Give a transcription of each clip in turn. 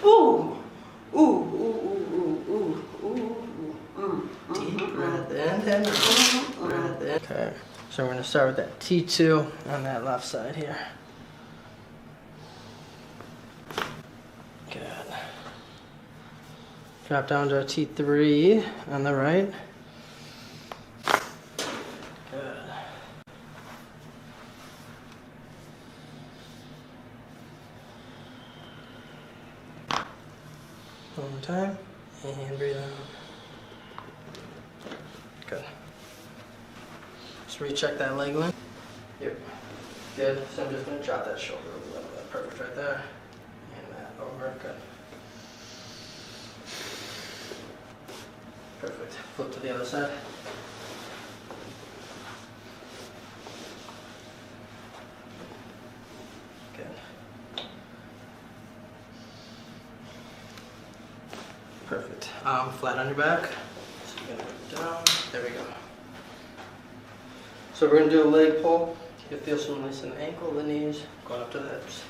Ooh. Ooh, ooh, ooh, ooh, ooh, ooh. Deep breath in and out. Breath in. Okay, so we're going to start with that T2 on that left side here. Good. Drop down to a T3 on the right. Good. One more time, and breathe out. Good. Just recheck that leg length. Yep. Good. So I'm just going to drop that shoulder a little bit. Perfect right there. And that over. Good. Perfect. Flip to the other side. Good. Perfect. Flat on your back. So you're going to go down. There we go. So we're going to do a leg pull. You can feel some release in the ankle, the knees, going up to the hips.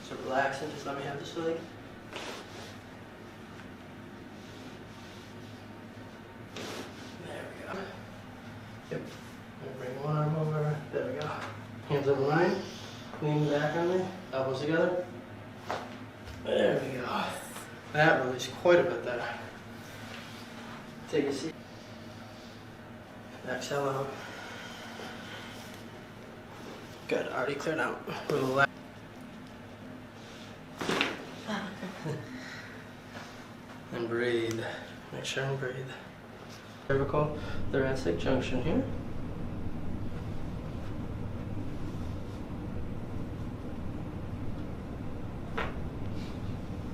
So relax and just let me have this leg. There we go. Yep. And bring one arm over. There we go. Hands over mine. Lean back on me. Elbows together. There we go. That released quite a bit there. Take a seat. Exhale out. Good, already cleared out. Relax. And breathe. Make sure and breathe. Cervical thoracic junction here.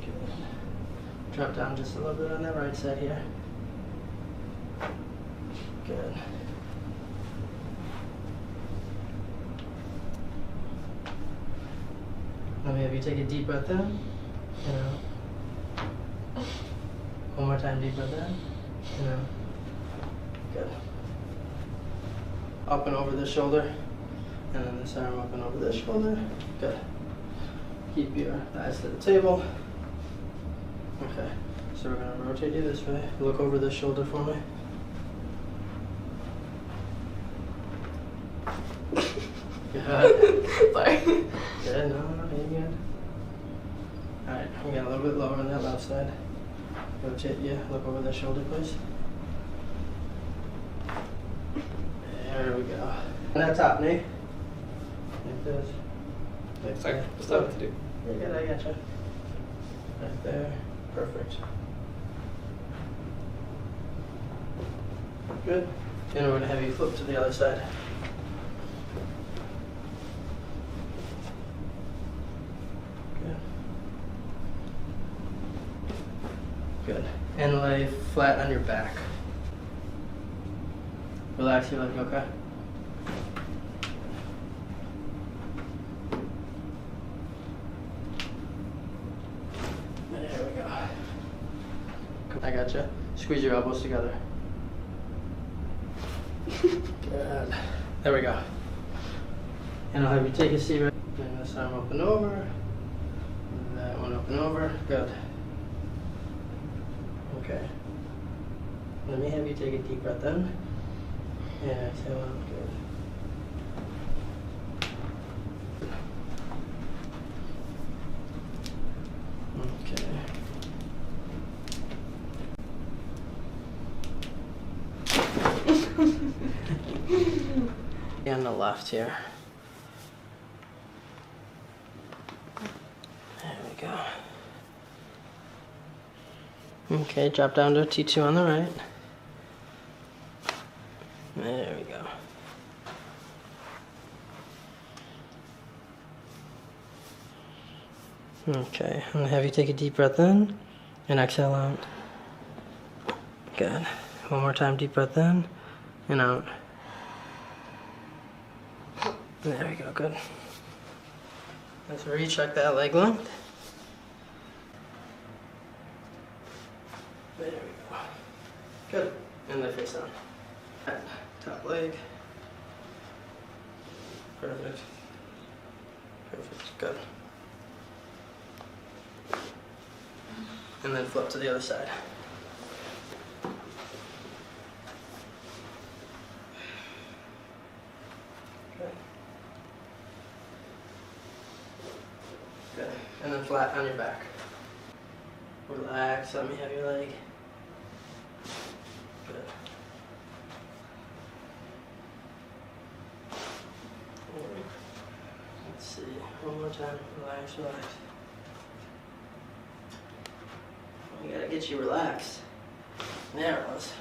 Good. Drop down just a little bit on that right side here. Good. Let me have you take a deep breath in, and out. One more time, deep breath in, and out. Good. Up and over the shoulder, and then this arm up and over this shoulder. Good. Keep your thighs to the table. Okay, so we're going to rotate you this way. Look over this shoulder for me. Good. Sorry. Good, no, you're good. Alright, we got a little bit lower on that left side. Rotate you, look over the shoulder, please. There we go. And that top knee. Like this. Like Sorry, that. what's that to do? You're good, I gotcha. Right there. Perfect. Good. And we're going to have you flip to the other side. Good. And lay flat on your back. Relax your leg, okay? There we go. I gotcha. Squeeze your elbows together. Good. There we go. And I'll have you take a seat right. Bring this arm up and over. That one up and over. Good. Okay. Let me have you take a deep breath in. And exhale out. Good. Okay. On the left here. There we go. Okay, drop down to T2 on the right. There we go. Okay, I'm gonna have you take a deep breath in and exhale out. Good. One more time, deep breath in and out. There we go, good. Let's recheck that leg length. There we go. Good. And lay face down. Top leg. Perfect. Perfect. Good. and then flip to the other side. Good. Good. And then flat on your back. Relax, let me have your leg. Good. Let's see, one more time. Relax, relax. We gotta get you relaxed. There it was.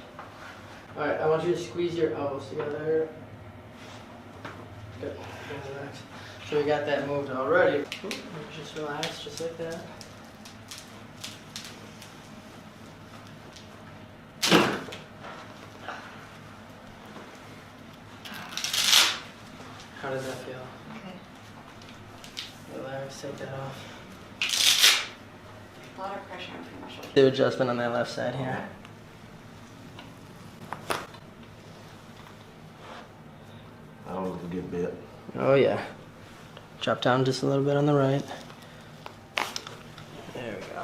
Alright, I want you to squeeze your elbows together. Good. And relax. So we got that moved already. Just relax, just like that. How does that feel? Okay. Relax, take that off. A lot of pressure on my shoulder. Do adjustment on that left side here. I don't know if we get bit. Oh yeah. Drop down just a little bit on the right. There we go.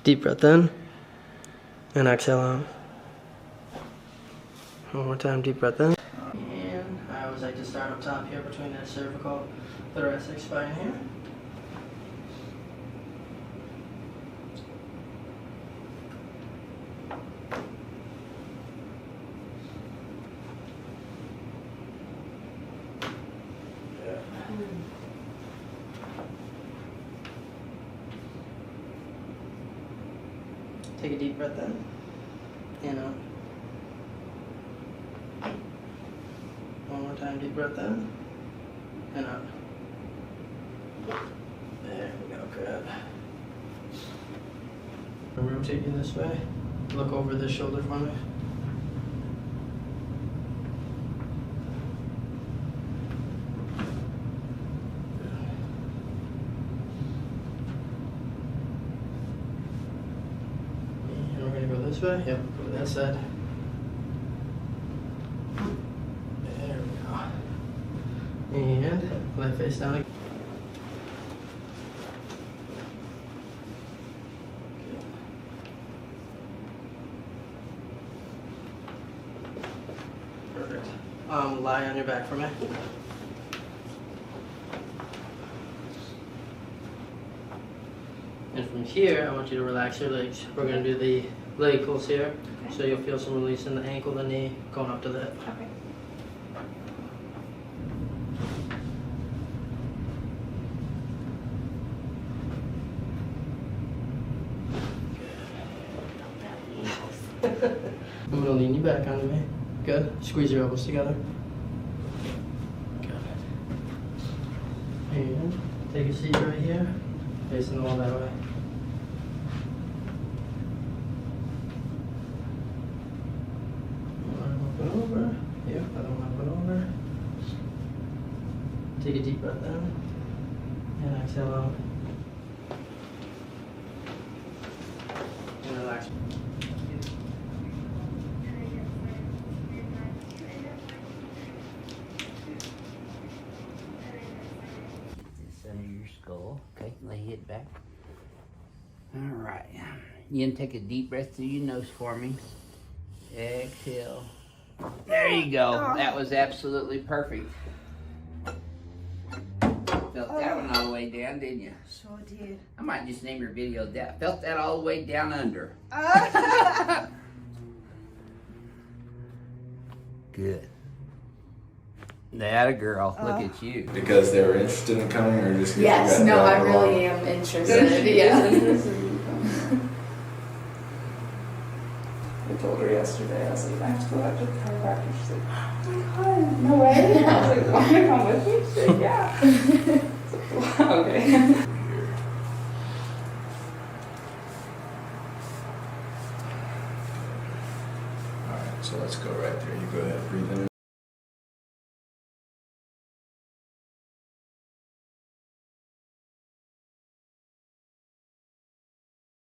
Deep breath in. And exhale out. One more time, deep breath in. And I always like to start up top here between that cervical, thoracic spine here. Take a deep breath in and out. One more time, deep breath in and out. There we go, good. I'll rotate you this way. Look over this shoulder for me. This way? Yep, go to that side. There we go. And lay face down again. Perfect. Lie on your back for me. And from here, I want you to relax your legs. We're going to do the leg pulls here, okay. So you'll feel some release in the ankle, the knee, going up to the hip. Okay. I'm going to lean you back onto me. Good. Squeeze your elbows together. Good. And take a seat right here, facing the wall that way. Over. Yep, other one up and over. Take a deep breath in and exhale out. And relax. Center your skull. Okay, lay it back. All right. You can take a deep breath through your nose for me. Exhale. There you go. That was absolutely perfect. Felt that one all the way down, didn't you? Sure did. I might just name your video that. Felt that all the way down under. Good. That a girl. Look at you. Because they were interested in coming, or just Yes, no, I really am interested. Yeah. I told her yesterday, I was like, I have to go out to the chiropractor. She's like, oh my god, no way. I was like, want to come with me? She's like, yeah. Okay. Alright, so let's go right there. You go ahead, breathe in.